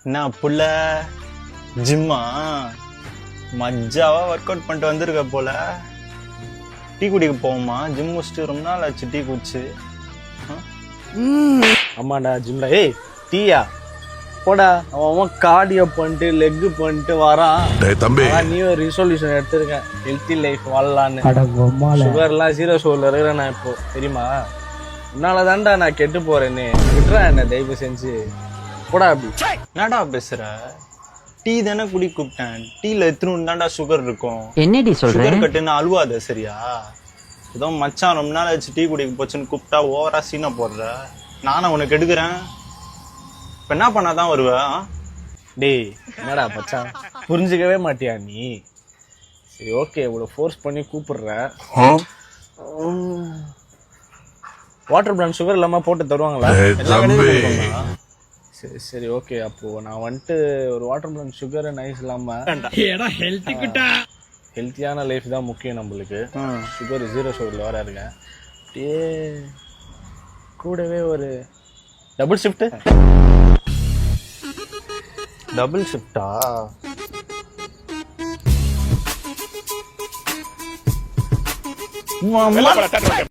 என்ன புள்ள ஜிம்மா மஜாவா work out பண்ணிட்டு வந்திருக்க போல. டீ குடிக்க போவோமா? ஜிம் முடிச்சுட்டு ரொம்ப நாள் ஆச்சு டீ குடிச்சு. ஆமாடா ஜிம்ல. ஏய் டீயா போடா. அவன் கார்டியோ பண்ணிட்டு லெக் பண்ணிட்டு வரான். தம்பி நீ ஒரு ரிசொல்யூஷன் எடுத்திருக்கேன், ஹெல்த்தி லைஃப் வாழலான்னு. சுகர்லாம் ஜீரோ சுகர்ல இருக்கிறேன் நான் இப்போ, தெரியுமா? உன்னால தான்டா நான் கெட்டு போறேன்னு. விட்டுறா என்ன தயவு செஞ்சு, போடா அப்படி. என்னடா பேசுற? டீ தானே குடி கூப்பிட்டேன். டீல எத்தனை தான்டா சுகர் இருக்கும். என்னடி சொல்ற? சுகர் கட்டுன்னு அழுவாத சரியா? ஏதோ மச்சான் ரொம்ப நாள் ஆச்சு டீ குடிக்க போச்சுன்னு கூப்பிட்டா ஓவரா சீனா போடுற. நானும் உனக்கு எடுக்கிறேன். இப்ப என்ன பண்ணாதான் வருவேன்? டேய் என்னடா மச்சான், புரிஞ்சுக்கவே மாட்டியா நீ? சரி ஓகே, இவ்வளோ ஃபோர்ஸ் பண்ணி கூப்பிடுற. வாட்டர் பிளான் சுகர் இல்லாம போட்டு தருவாங்களா? எல்லா கடையிலும் கொடுப்பாங்களா? சரி சரி ஓகே, அப்போ நான் வந்துட்டு ஒரு வாட்டர் பிளான் சுகர் நைஸ் இல்லாம ஹெல்த்தியான லைஃப் தான் முக்கியம் நம்மளுக்கு. சுகர் ஜீரோ சுகர்ல வர இருக்கேன். அப்படியே கூடவே ஒரு டபுள் ஷிஃப்ட். டபுள் ஷிஃப்டா?